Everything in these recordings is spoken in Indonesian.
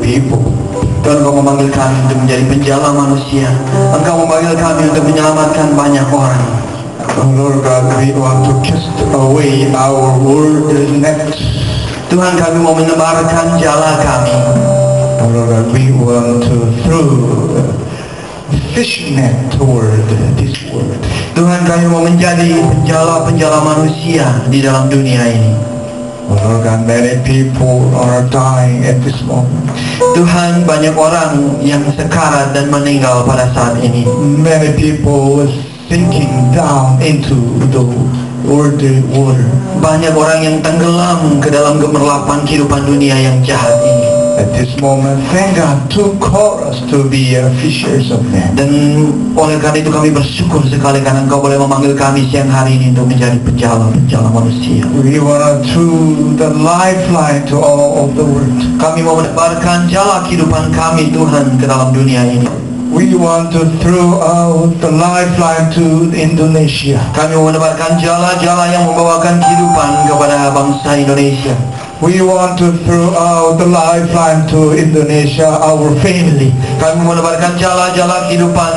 people. Tuhan, Engkau memanggil kami untuk menjadi penjala manusia. Engkau memanggil kami untuk menyelamatkan banyak orang. Oh Lord God, we want to cast away our world nets. Tuhan, kami mau menebarkan jala kami. Oh Lord God, we want to throw fish net toward this world. Tuhan, kami mau menjadi penjala-penjala manusia di dalam dunia ini. Oh Lord God, many people are dying at this moment. Tuhan, banyak orang yang sekarat dan meninggal pada saat ini. Many people sinking down into the worldly water. Banyak orang yang tenggelam ke dalam gemerlapan kehidupan dunia yang jahat ini. At this moment, thank God to call us to be fishers of men. Dan oleh karena itu kami bersyukur sekali karena Engkau boleh memanggil kami siang hari ini untuk menjadi penjala-penjala manusia. We want to throw the lifeline to all of the world. Kami mau menebarkan jala kehidupan kami, Tuhan, ke dalam dunia ini. We want to throw out the lifeline to Indonesia. Kami mau menebarkan jala-jala yang membawakan kehidupan kepada bangsa Indonesia. We want to throw out the lifeline to Indonesia, our family. Kami mau menebarkan jala-jala kehidupan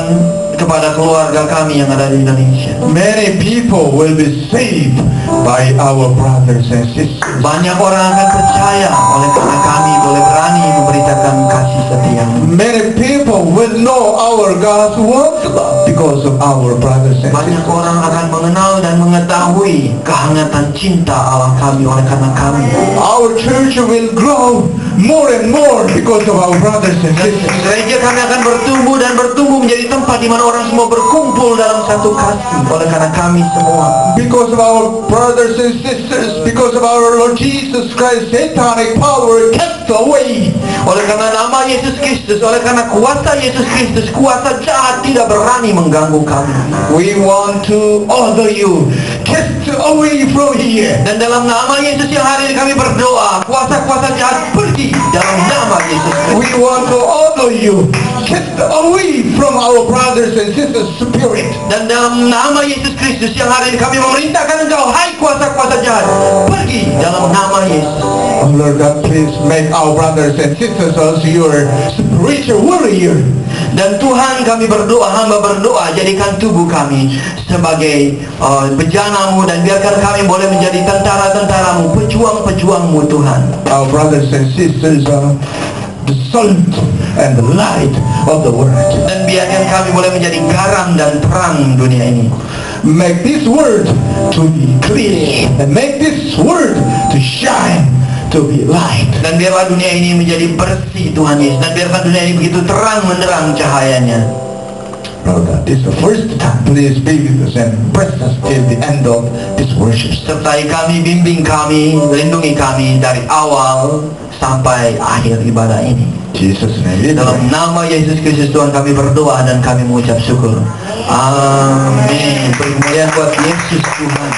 kepada keluarga kami yang ada di Indonesia. Many people will be saved by our brothers and sisters. Banyak orang akan percaya oleh karena kami boleh berani memberitakan kasih setia. Many people will know our God's word because of our brothers and Banyak sisters. orang akan mengenal dan mengetahui kehangatan cinta Allah kami oleh karena kami. Our church will grow more and more because of our brothers and sisters. Gereja kami akan bertumbuh dan bertumbuh menjadi tempat di mana orang semua berkumpul dalam satu kasih oleh karena kami semua. Because of our brothers and sisters, because of our Lord Jesus Christ, satanic power cast away. Oleh karena nama Yesus Kristus, oleh karena kuasa Yesus Kristus, kuasa jahat tidak berani mengganggu kami. We want to order you, cast away from here. Dan dalam nama Yesus yang hari ini kami berdoa, kuasa-kuasa jahat pergi dalam nama Yesus Kristus. We want to order you, cast away from our brothers and sisters' spirit. Dan dalam nama Yesus Kristus yang hari ini kami memerintahkan engkau, hai kuasa-kuasa jahat, pergi dalam nama Yesus. Oh Lord God, please make our brothers and sisters as your spiritual warrior. Dan Tuhan, kami berdoa, hamba berdoa, jadikan tubuh kami sebagai bejanamu dan biarkan kami boleh menjadi tentara-tentaramu, pejuang-pejuangmu Tuhan. Our brothers and sisters are the salt and the light of the world. Dan biarkan kami boleh menjadi garam dan terang dunia ini. Make this word to be clear and make this word to shine, to be light. Dan biarlah dunia ini menjadi bersih Tuhan Yesus. Dan biarkan dunia ini begitu terang menderang cahayanya. Lord God, this is the first time. Please be with us and bless us till the end of this worship. Sertai kami, bimbing kami, lindungi kami dari awal sampai akhir ibadah ini. Jesus' name we Dalam pray. nama Yesus Kristus Tuhan kami berdoa dan kami mengucap syukur. Amin. Beri kemuliaan buat Yesus Tuhan.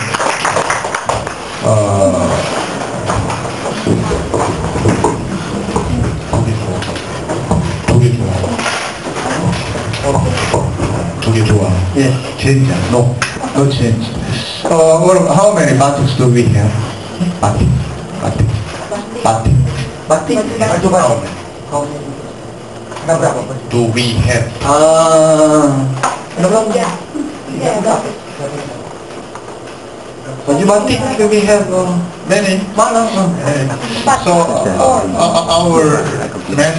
두개 좋아. Yes. Change? No, no change. How many batik do we have? Batik. Batik. Itu berapa? Ada berapa? Do we have? Ada berapa? Baju batik we have Many. mana? So our men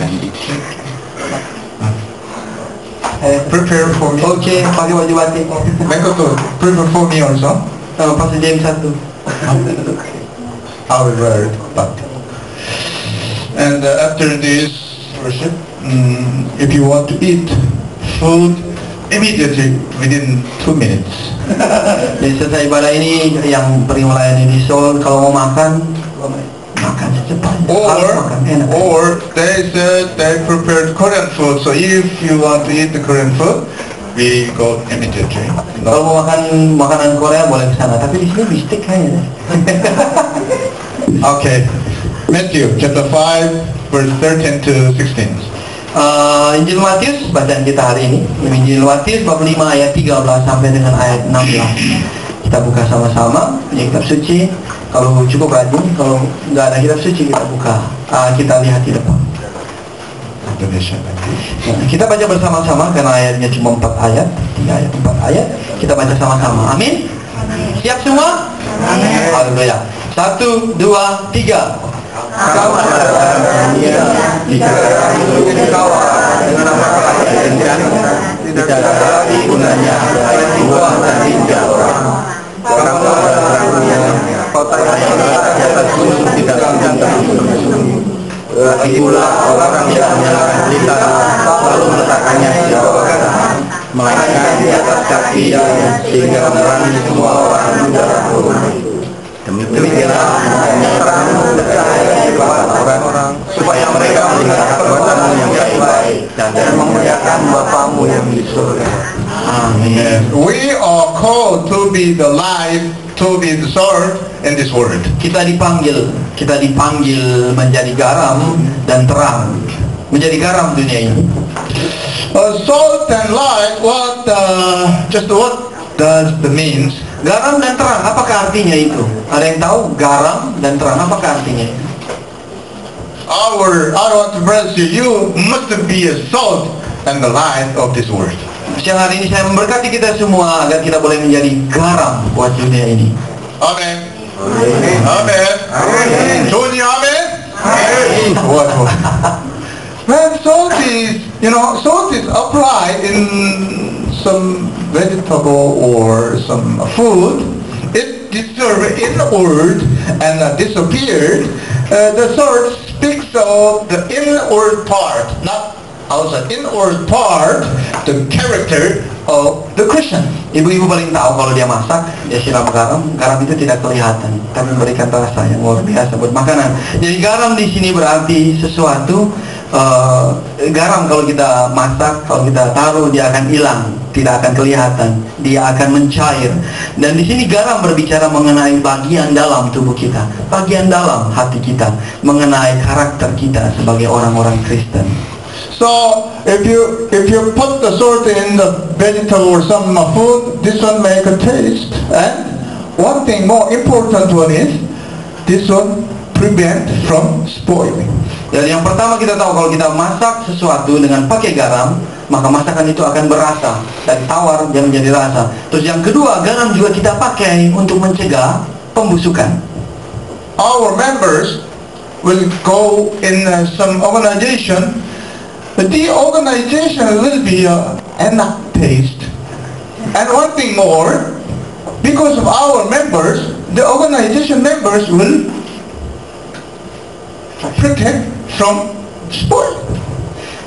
prepare for me. Oke, pakai baju batik. Make to prepare for me also. Pastor James 1. I will wear batik. And after this worship, if you want to eat food, immediately within 2 minutes. Jadi selesai ibadah ini yang pergi melayani di Seoul, kalau mau makan secepatnya. Harus makan enak. Or they said they prepared Korean food. So if you want to eat the Korean food, we go immediately. Kalau mau makan makanan Korea boleh ke sana, tapi di sini bistik kayaknya. Okay. Matthew chapter 5 verse 13 to 16. Injil Matius bacaan kita hari ini. Injil Matius bab 5 ayat 13 sampai dengan ayat 16. Kita buka sama-sama punya kitab suci. Kalau cukup rajin, kalau nggak ada kitab suci kita buka. Kita lihat di depan. Indonesia like this. Nah, kita baca bersama-sama karena ayatnya cuma 4 ayat, 3 ayat, 4 ayat. Kita baca sama-sama. Amin. Siap semua? Amin. Haleluya. 1, 2, 3. Kau adalah dunia, tidak ada kawan dengan apa yang tidak ada gunanya bagi Tuhan dan tinggal orang. Kamu adalah dunia, kota yang terletak di atas gunung tidak akan tersembunyi. Lagi pula orang yang menyalakan pelita lalu meletakkannya di bawah tanah, melainkan di atas kaki sehingga menerangi semua orang muda rumah. Demikianlah terang bercahaya kepada orang-orang supaya mereka melihat perbuatanmu yang baik dan memuliakan Bapamu yang di surga. Amin. We are called to be the light, to be the salt in this world. Kita dipanggil menjadi garam dan terang, menjadi garam dunia ini. Salt and light, what does the means? Garam dan terang, apakah artinya itu? Ada yang tahu garam dan terang, apakah artinya itu? I want to bless you. You must be a salt and the light of this world. Siang hari ini saya memberkati kita semua agar kita boleh menjadi garam buat dunia ini. Amen. Amen. Amen. Johnny, amen. Amen. What? When salt is applied in some vegetable or some food, it dissolved inward and disappeared. The salt speaks of the inward part, not outside. Inward part, the character of the Christian. Ibu-ibu paling tahu kalau dia masak, dia siram garam itu tidak kelihatan, tapi memberikan rasa yang luar biasa buat makanan. Jadi garam di sini berarti sesuatu. Garam kalau kita masak, kalau kita taruh, dia akan hilang, tidak akan kelihatan, dia akan mencair. Dan di sini garam berbicara mengenai bagian dalam tubuh kita, bagian dalam hati kita, mengenai karakter kita sebagai orang-orang Kristen. So if you put the salt in the vegetable or some food, this one make a taste. And one thing more important one is this one prevent from spoiling. Dan yang pertama kita tahu kalau kita masak sesuatu dengan pakai garam, maka masakan itu akan berasa, dari tawar dia menjadi rasa. Terus yang kedua, garam juga kita pakai untuk mencegah pembusukan. Our members will go in some organization, but the organization will be enak taste. And one thing more, because of our members, the organization members will protect from spoil.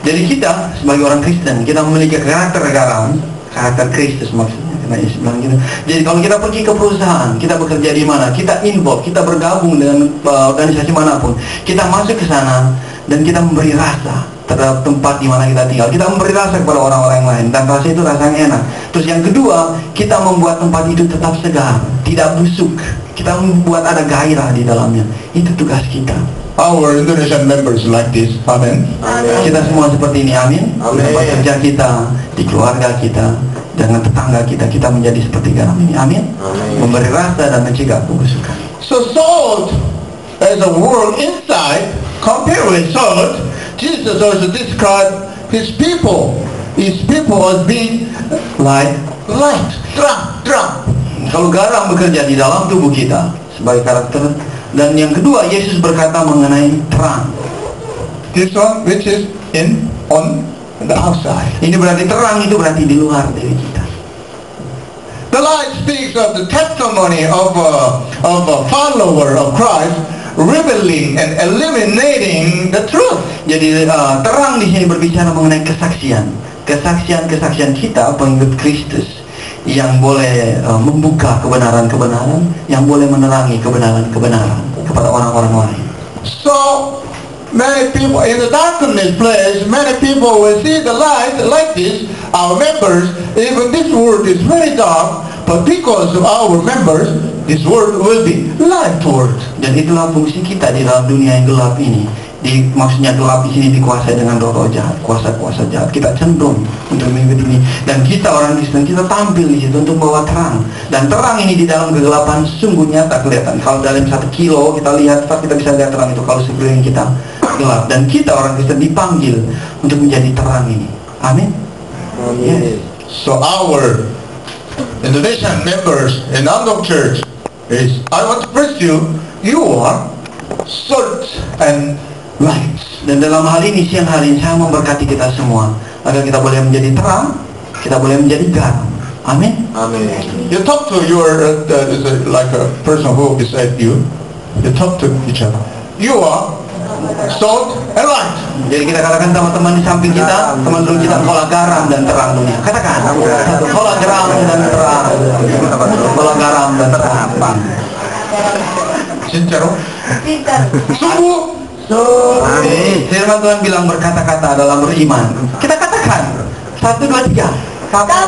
Jadi kita sebagai orang Kristen, kita memiliki karakter garam, karakter Kristus maksudnya. Karena Yesus bilang gitu. Jadi kalau kita pergi ke perusahaan, kita bekerja di mana, kita involve, kita bergabung dengan organisasi manapun, kita masuk ke sana dan kita memberi rasa terhadap tempat di mana kita tinggal. Kita memberi rasa kepada orang-orang lain dan rasa itu rasanya enak. Terus yang kedua, kita membuat tempat itu tetap segar, tidak busuk. Kita membuat ada gairah di dalamnya. Itu tugas kita. Our Indonesian members like this. Amen. Kita semua seperti ini, amin. Di tempat kerja kita, di keluarga kita, dengan tetangga kita, kita menjadi seperti garam ini, amin. Memberi rasa dan mencegah pembusukan. So salt as a word inside, compared with salt, Jesus also described his people as being like light, terang. Kalau garam bekerja di dalam tubuh kita sebagai karakter. Dan yang kedua, Yesus berkata mengenai terang. This one which is on the outside. Ini berarti terang, itu berarti di luar diri kita. The light speaks of the testimony of a follower of Christ, revealing and eliminating the truth. Jadi terang di sini berbicara mengenai kesaksian kita pengikut Kristus yang boleh membuka kebenaran-kebenaran, yang boleh menerangi kebenaran-kebenaran kepada orang-orang lain. So many people in the darkness place, many people will see the light like this. Our members, even this world is very dark, but because of our members, this world will be light world. Dan itulah fungsi kita di dalam dunia yang gelap ini. maksudnya gelap di sini dikuasai dengan roh-roh jahat, kuasa-kuasa jahat. Kita cenderung untuk mengikuti ini, dan kita orang Kristen, kita tampil di situ untuk bawa terang. Dan terang ini di dalam kegelapan sungguh nyata kelihatan. Kalau dalam 1 kilo kita lihat, kita bisa lihat terang itu kalau sekeliling kita gelap. Dan kita orang Kristen dipanggil untuk menjadi terang ini. Amin. Amin. So our Indonesian members in Andong Church is, I want to praise you, you are salt and light. Dan dalam hal ini, siang hari ini saya memberkati kita semua agar kita boleh menjadi terang, kita boleh menjadi garam. Amin. Amin. You talk to your, like a person who beside you, you talk to each other. You are salt and light. Jadi kita katakan sama teman di samping kita, teman dulu kita, kolah garam dan terang dunia. Katakan, satu, kolah garam dan terang, kolah garam dan terang. 진짜로? sungguh. Amin. Firman Tuhan bilang berkata-kata adalah beriman. Kita katakan 1, 2, 3. Kepada